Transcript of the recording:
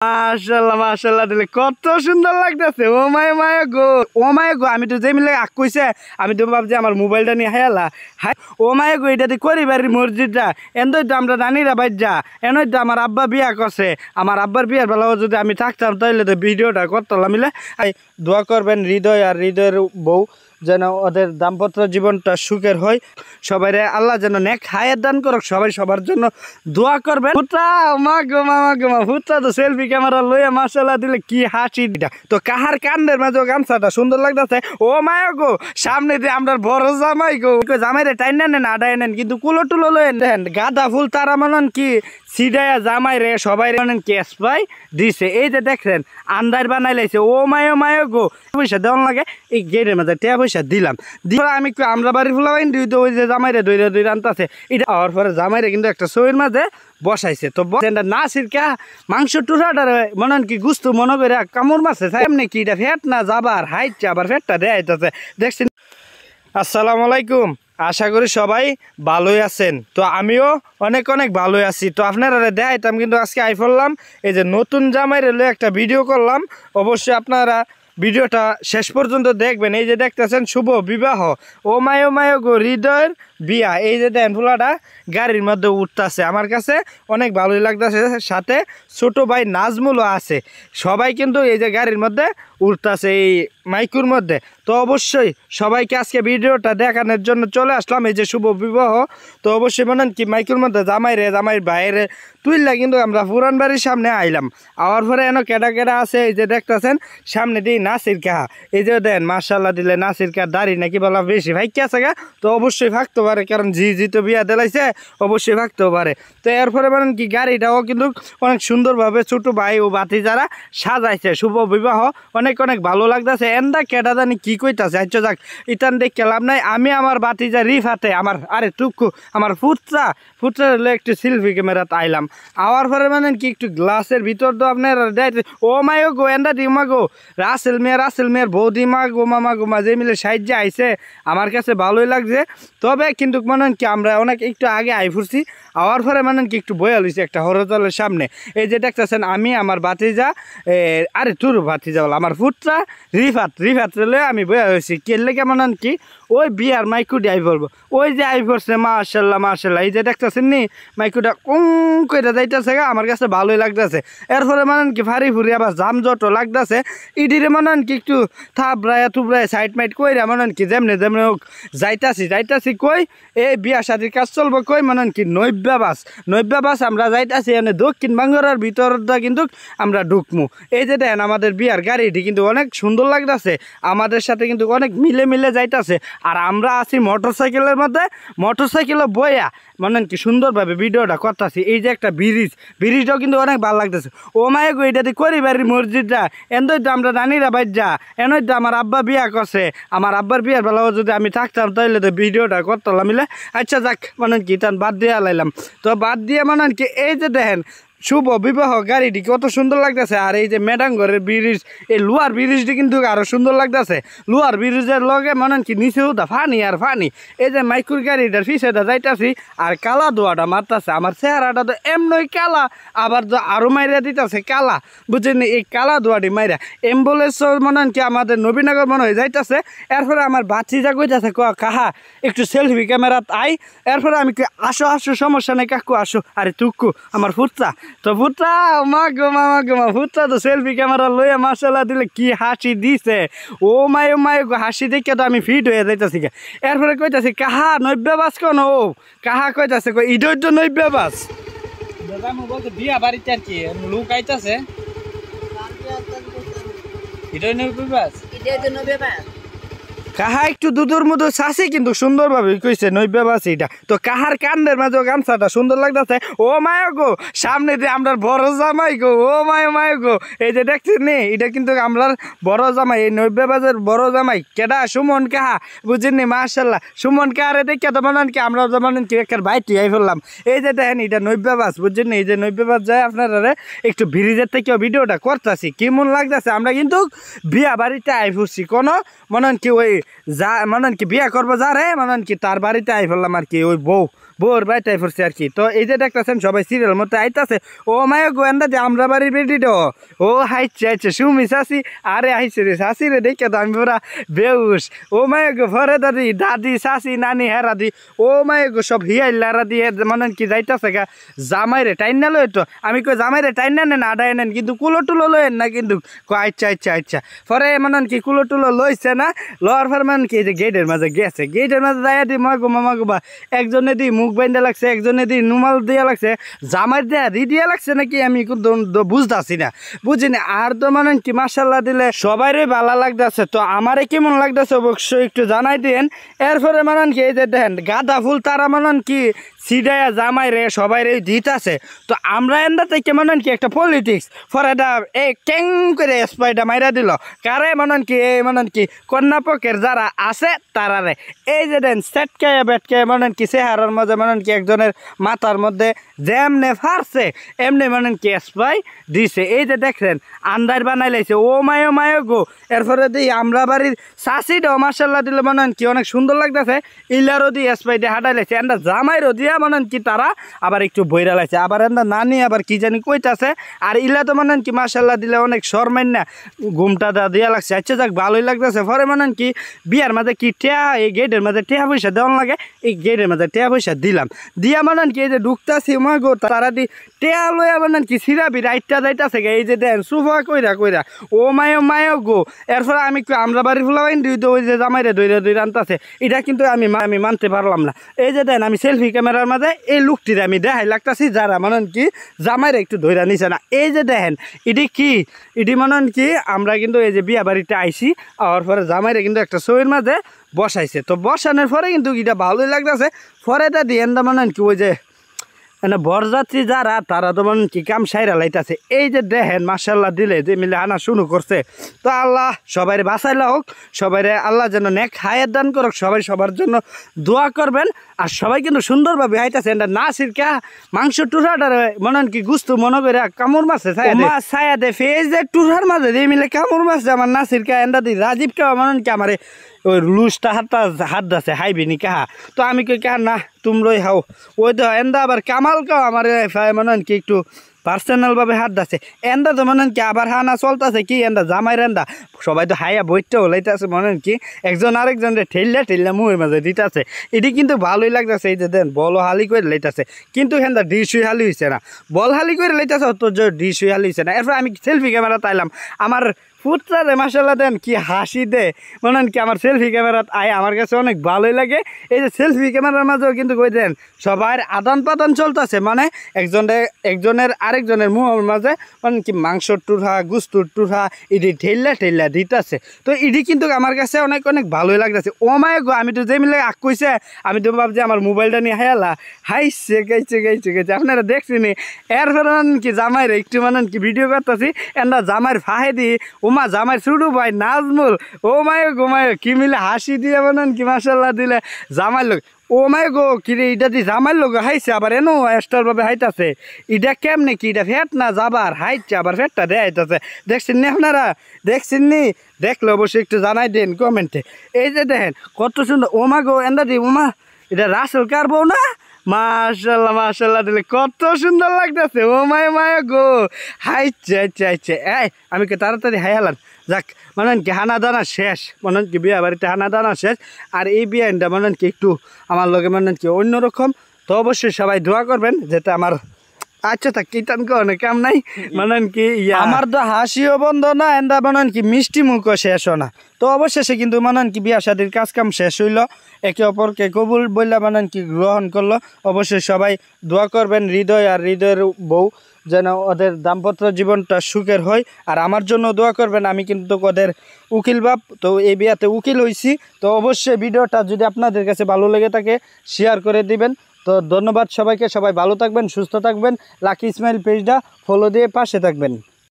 মাশাআল্লাহ মাশাআল্লাহ দিলে কত সুন্দর লাগতেছে। ও মায়া গো আমি তো যে মিলে আগ কইছে আমি তো ভাবছি আমার মোবাইলটা নিয়ে হায়ালা হাই ও মায়া গো এটা করি বাড়ির মসজিদটা এনই তো আমরা রানীরা বাইজা এনই তো আমার আব্বা বিয়া করছে। আমার আব্বার বিয়ার বেলাও যদি আমি থাকতাম তাহলে তো ভিডিওটা করতাম মিলে। দোয়া করবেন হৃদয় আর হৃদয়ের বউ যেন ওদের দাম্পত্য জীবনটা সুখের হয়। সবাই আল্লাহ যেন নেক হায়াত দান করুক। সবাই সবার জন্য দোয়া করবেন। পুত্রা মা পুত্রা তো সেলফি ক্যামেরা লইয়া মাশাআল্লাহ দিলে কি হাসি দিটা। তো কাহার কান্দের মাঝে গামছাটা সুন্দর লাগতেছে। ও মায়া গো সামনে দিয়ে আমরা বড় জামাই গো জামাইরে টাইন নেন আডাই নেন কিন্তু কুলো টুলো লইন দেন গাঁদা ফুল তারা মানন কি সিডাইয়া জামাই রে সবাই মানেন ক্যাশ পাই দিছে। এই যে দেখছেন আন্দার বানাই লাইছে। ও মায়া গো পয়সা দেওয়ান লাগে এই গেটের মাঝে টিয়া পয়সা দিলাম আমি আমরা বাড়ির ফুলাবাইন দিই তো ওই যে জামাইরে দইরা আনতেছে এটা হওয়ার পরে জামাইরে কিন্তু একটা ছবির মাঝে বসাইছে। তো না সিরকা মাংস টুরাটার মনে কি গুস্তু মনে করে কামড় মারছে এমনি কি এটা ফেট না যাবার হাইটছে আবার ফেটটা দেয়াইতেছে দেখছেন। আসসালামু আলাইকুম, আশা করি সবাই ভালোই আছেন। তো আমিও অনেক ভালোই আছি। তো আপনারা দেখাইতাম কিন্তু আজকে আই পড়লাম এই যে নতুন জামাইরে লয়ে একটা ভিডিও করলাম। অবশ্যই আপনারা ভিডিওটা শেষ পর্যন্ত দেখবেন। এই যে দেখতেছেন শুভ বিবাহ ও মায় গো হৃদয়ের বিয়া। এই যে দেন ফুলাটা গাড়ির মধ্যে উঠতেছে আমার কাছে অনেক ভালোই লাগতেছে। সাথে ছোট ভাই নাজমুলও আছে। সবাই কিন্তু এই যে গাড়ির মধ্যে উঠতেছে এই মাইকুর মধ্যে। তো অবশ্যই সবাইকে আজকে ভিডিওটা দেখানোর জন্য চলে আসলাম এই যে শুভ বিবাহ। তো অবশ্যই বলেন কি মাইকুর মধ্যে জামাইয়ের বাইরে তুইলা কিন্তু আমরা পুরান বাড়ির সামনে আইলাম। আওয়ার পরে এন কেটা আছে এই যে দেখতেছেন সামনে দিয়ে নাসির কাহা। এই যে দেন মাশাআল্লাহ দিলে নাসির কার দাড়ি নাকি বলা বেশি ভাই কে আছে গা। তো অবশ্যই থাকতে পারে কারণ জি তো বিয়া দিলাইছে অবশ্যই থাকতেও পারে। তো এরপরে বলেন কি গাড়িটাও কিন্তু অনেক সুন্দরভাবে ছোট ভাই ও বাতি যারা সাজাইছে শুভ বিবাহ অনেক ভালো লাগতেছে। এন্দা কেটা জানি কি কইতাছে। আচ্ছা যাক ইতান দেখে লাভ নাই। আমি আমার বাতি যা রিফাতে আমার আরে টুকু আমার ফুটরা একটু সেলফি ক্যামেরাতে আইলাম। আওয়ার পরে মানে কি একটু গ্লাসের ভিতর তো আপনার ও মায়ো গো এন্দা ডিমা গো রাসেল মেয়ের বৌদি মা গো মামা গো মাঝে মিলে সাহায্যে আইছে আমার কাছে ভালোই লাগছে। তবে কিন্তু মনে কি আমরা অনেক একটু আগে আই ফুরছি। আওয়ার পরে মানে কি একটু বয়া লইছি একটা হরতলের সামনে। এই যে দেখতেছেন আমি আমার বাতিজা আরে তোর বাতিজা বল আমার ফুটরা রিফাত রেলে আমি বয়া হয়েছি কেলে কেমন কি ওই বিয়ার মাইকুটি আই পড়বো। ওই যে আই পড়ছে মাশাল্লাহ এই যে দেখতেছেন নি মাইকুটা কইটা যাইতেছে গা আমার কাছে ভালোই লাগতেছে। এরপরে মানে কি ফারি ফুরি আবার জামজটও লাগতেছে। ইডিরে মানে কি একটু থাবড়ায় সাইড মাইট কইরা মানে কি যেমনে হোক যাইতাছি কই এই বিয়া শাদির কাজ চলবো কই মানে কি নৈব্যা বাস আমরা যাইতাছি এনে দক্ষিণ বাংলার ভিতরটা কিন্তু আমরা ঢুকমু। এই যে দেন আমাদের বিয়ার গাড়িটি কিন্তু অনেক সুন্দর লাগতেছে আমাদের সাথে কিন্তু অনেক মিলে যাইতাছে। আর আমরা আছি মোটরসাইকেলের মধ্যে মোটরসাইকেলে বইয়া মানে কি সুন্দরভাবে ভিডিওটা করতেছি। এই যে একটা ব্রিজটাও কিন্তু অনেক ভালো লাগতেছে। ও মায়ে গো এটাতে করি বাড়ির মসজিদটা এনই তো আমরা রানীরা বাইজা এনই তো আমার আব্বা বিয়া করছে। আমার আব্বার বিয়ার বেলাও যদি আমি থাকতাম তাহলে তো ভিডিওটা করতাম মিলে। আচ্ছা যাক মানে কি তান বাদ দিয়ে লাইলাম। তো বাদ দিয়ে মানে কি এই যে দেখেন শুভ বিবাহ গাড়িটি কত সুন্দর লাগতেছে। আর এই যে মেডাঙ্গরের ব্রিজ এই লোহার ব্রিজটি কিন্তু আরো সুন্দর লাগতেছে। লোহার ব্রিজের লগে মানে কি নিচেও দা ফানি আর ফানি। এই যে মাইকুর গাড়িটার পিছেটা যাইতাছি আর কালা ধোয়াটা মারতেছে। আমার চেহারাটা তো এমনই কালা আবার আরো মাইরা দিতেছে কালা বুঝছেন। এই কালা ধোয়াটি মাইরা অ্যাম্বুলেন্স মনে কি আমাদের নবীনগর মনে হয়ে যাইতেছে। এরপরে আমার বাচ্চিজা কইতাছে কাহা একটু সেলফি ক্যামেরাত আই। এরপরে আমি আসো সমস্যা নেই কাকু আসো। আরে তুকু আমার ফুটরা তো পুত্রা মা গো পুত্রা তো সেলফি ক্যামেরা লইয়া মাশাআল্লাহ দিলে কি হাসি দিছে। ও মায় গো হাসি দেখে তো আমি ফিট হয়ে যাইতাছি। এরপরে কইতাছি কাহা নৈব্যা বাস কোন ও কাহা কইতাছে ইডই তো নৈব্যা বাস দাদা মু বলতে বিয়া বাড়িতে আর কি লোক আইতাছে ইডই নৈব্যা বাস কাহা একটু দুধুর মতো চাষি কিন্তু সুন্দরভাবে কইছে নৈব্যা বাস এটা। তো কাহার কান্দের মাঝে গামছাটা সুন্দর লাগতেছে। ও মায়া গো সামনে দিয়ে আমরা বড় জামাই গো ও মায় গো এই যে দেখছেন নি এটা কিন্তু আমরা বড় জামাই এই নৈব্যা বাসের বড় জামাই কেডা সুমন কাহা বুঝেননি মাশাআল্লাহ। সুমন কাহারে দেখে তো মনে কি আমরা যেমন কি একটা বাইটি আই ফেললাম। এই যে দেখেন এটা নৈব্যা বাস বুঝছেন এই যে নৈব্যা বাস যায় আপনারা একটু ব্রিজের থেকেও ভিডিওটা করতেছি কেমন লাগতেছে। আমরা কিন্তু বিয়া বাড়িতে আই ফুরছি কোনো মনে কি ওই যা মানে কি বিয়া করবো যা রে মানে কি তার বাড়িতে আই ফেললাম আর কি ওই বউ বোর বাইটাই পড়ছে আর কি। তো এই যে দেখতেছেন সবাই সিরিয়াল মতো আইতাছে, ও মায়া গোয়েন্দা যে আমরা বাড়ির বেটিটা ও হাইছে আইছে সুমি শাসি, আরে আইছে রে শাসি রে দেখে তো আমি পুরা বেউস। ও মায়া গো ভরে দাদি দাদি শাসি নানি হেরা দি ও মায়া গো সব হিয়াইলারা দিয়ে মানে কি যাইতাছে গা জামাইরে টাইন না লয়। তো আমি কই জামাইরে টাইন না নেন আডাই নেন, কিন্তু কুলো টুলো লয়েন না, কিন্তু আচ্ছা আচ্ছা আচ্ছা। পরে মানে কি কুলো টুলো লইছে না, লওয়ার পর মানে কি যে গেটের মাঝে গেছে, গেটের মাঝে যাইয়া দি মামা গোবা একজনে দি মুখ বাইন্দা লাগছে, একজনে দি নুমাল দিয়া লাগছে, জামাই দেয়া দিয়া লাগছে নাকি আমি বুঝতেছি না, বুঝিনি। আর তো মানে কি মাশাল্লাহ দিলে সবাইরে ভালো লাগতেছে। তো আমারে কেমন লাগতেছে অবশ্যই একটু জানাই দিন। এরপরে মানে কি এই যে দেখেন গাঁদা ফুল তারা মানে কি সিডাইয়া জামাই রে সবাই রে দিতাছে। তো আমরা এন্দা থেকে মানে কি একটা পলিটিক্স ফরেটা এই ক্যাং করে স্পাইডা মাইরা দিল কারে মানে কি এই মানে কি কন্যাপক্ষের যারা আছে তারারে। এই যে দেন সেটকায়া বেটকায়া মানে কি চেহারার মধ্যে মানে কি একজনের মাথার মধ্যে যেমনে ফারছে এমনি মানে কি স্পাই দিছে। এই যে দেখছেন আন্দার বানাই লাইছে, ও মায়ো গো। এরপরে দিই আমরা বাড়ির চাষিটাও মার্শাল্লাহ দিলে মানে কি অনেক সুন্দর লাগতেছে, ইলারও দিয়ে স্পাই দিয়ে হাঁটাই লাইছে, এন্ডা জামাইরও দিয়া মানে কি তারা আবার একটু বইরা লাইছে, আবার এন্ডা নানি আবার কি জানি কইতাছে। আর ইলা তো মানে কি মার্শাল্লাহ দিলে অনেক শর্মাইন না ঘুমটা দিয়া লাগছে। আচ্ছা যাক ভালোই লাগতেছে। পরে মানে কি বিয়ার মাঝে কি টেয়া এই গেটের মাঝে টেয়া পয়সা দেওয়ান লাগে, এই গেটের মাঝে টেয়া পয়সা দিলাম, দিয়া মানে কি এই যে ঢুকতাছি মা গো তারা দি টেয়া লইয়া মানে কি সিরাবি রাইটটা যাইতাছে। এই যে দেন সুফা কইরা ও মায়ো গো। এরপরে আমি আমরা বাড়ির ফুলাবাইন দুই ওই যে জামাইরে দইরা আনতাছে, এটা কিন্তু আমি মানতে পারলাম না। এই যে দেন আমি সেলফি ক্যামেরার মাঝে এই লুকটিরে আমি দেখাই লাগতাছি যারা মানে কি জামাইরে একটু ধইরা নিছে না। এই যে দেখেন এটি কি এটি মানে কি আমরা কিন্তু এই যে বিয়া বাড়িতে আইসি আর পরে জামাইরে কিন্তু একটা ছবির মাঝে বসাইছে। তো বসানোর পরে কিন্তু এটা ভালোই লাগতেছে। পরে তা দিয়ে মানে কি ওই যে মানে বরযাত্রী যারা তারা তো মানে কি কাম সাইরা লাইতাছে। এই যে দেখেন মাশাল্লাহ দিলে যে মিলে আনা শুরু করছে। তো আল্লাহ সবাই বাঁচাইলা হোক, সবাই আল্লাহ যেন নেক হায়াত দান করুক, সবাই সবার জন্য দোয়া করবেন। আর সবাই কিন্তু সুন্দরভাবে হাইতাছে। এটা নাসির কা মাংস টুরাটার মনে কি গুস্তু মনে করে কামড় মারছে ছায়া দে ফেজ যে টুরার মাঝে দিয়ে মিলে কামড় মারছে আমার নাসির কা এন্ডা দি রাজীব কা মনে কি আমার ওই লুজটা হাত দাসে হাইবিনি কাহা। তো আমি কই কাহা না তোমরাই হাও ওই তো এন্দা আবার কামাল কাও আমার মনে কি একটু পার্সোনালভাবে হাত দাসে এন্দা তো মনে কি আবার হানা চলতেছে কি এন্দা জামাইর এন্দা সবাই তো হাইয়া বইটা ওলাইতেছে মনে কি একজন আরেকজন ঠেললা মুহের মাঝে দিতেছে। এটি কিন্তু ভালোই লাগতেছে। এই যে দেন বল হালি করে লাইতেছে, কিন্তু হেন্দা ডিসুই হালি হয়েছে না, বল হালি করে লাইতেছে তো ডিসুই হালি হয়েছে না। এরপর আমি সেলফি ক্যামেরা তাইলাম আমার ফুটরারে মাশাল্লাহ দেন কি হাসি দে মনে কি আমার সেলফি ক্যামেরাত আয় আমার কাছে অনেক ভালোই লাগে। এই যে সেলফি ক্যামেরার মাঝেও কিন্তু কই দেন সবার আদান প্রদান চলতেছে, মানে একজনের আরেকজনের মুহের মাঝে মানে কি মাংস টুরহা গুস্তুর টুরহা ইডি ঠেললা দিতেছে। তো ইডি কিন্তু আমার কাছে অনেক ভালোই লাগতেছে। ও মায় গো আমি তো যে মিলে আগ কইছে আমি তো ভাবছি আমার মোবাইলটা নিয়ে হাইলা হাইছে গাইছে আপনারা দেখছিনি। এরপর কি জামাইরে একটু মানে কি ভিডিও করতেছি এন্ডা জামাইয়ের ফাহে দি ওমা জামাই ছুটু ভাই নাজমুল ও মায় গো মায় কি মিলে হাসি দিয়ে বানান কি মাশাল্লাহ দিলে জামাই লোক ও মায় গো কিরে এটা দি জামাই লোক হাইছে আবার এনো এক্সট্রার ভাবে হাইতাছে। এটা কেমনে কি এটা ফেট না যাবার হাইছে আবার ফেটটা দেয় হাইতাছে। দেখছেন নি আপনারা দেখছেন নি? দেখলে অবশ্যই একটু জানাই দেন কমেন্টে। এই যে দেখেন কত সুন্দর ও মা গো এন্দা দি ওমা এটা রাসেল কারবো না মাশাল্লাহ দিলে কত সুন্দর লাগতেছে। ও মায়া গো হাইছে আমি কে তাড়াতাড়ি হাইলাম যাক মানে কি হানা দানা শেষ, মানে কি বিয়া বাড়িতে হানা দানা শেষ। আর এই বিয়ানটা মানে কি একটু আমার লগে মানে কি অন্যরকম। তো অবশ্যই সবাই দোয়া করবেন যেটা আমার আচ্ছা থাক কিতান কনে কাম নাই মানে কি আমার তো হাসিও বন্ধ না এন্দা মানে কি মিষ্টি মুখও শেষ না। তো অবশেষে কিন্তু মানে কি বিয়া শাদির কাজ কাম শেষ হইল, একে অপরকে কবুল বললা মানে কি গ্রহণ করলো। অবশ্যই সবাই দোয়া করবেন হৃদয় আর হৃদয়ের বউ যেন ওদের দাম্পত্য জীবনটা সুখের হয়। আর আমার জন্য দোয়া করবেন, আমি কিন্তু ওদের উকিল বাপ, তো এই বিয়াতে উকিল হইছি। তো অবশ্যই ভিডিওটা যদি আপনাদের কাছে ভালো লেগে থাকে শেয়ার করে দিবেন। তো ধন্যবাদ সবাইকে, সবাই ভালো থাকবেন সুস্থ থাকবেন। লাকি ইসমাইল পেজটা ফলো দিয়ে পাশে থাকবেন।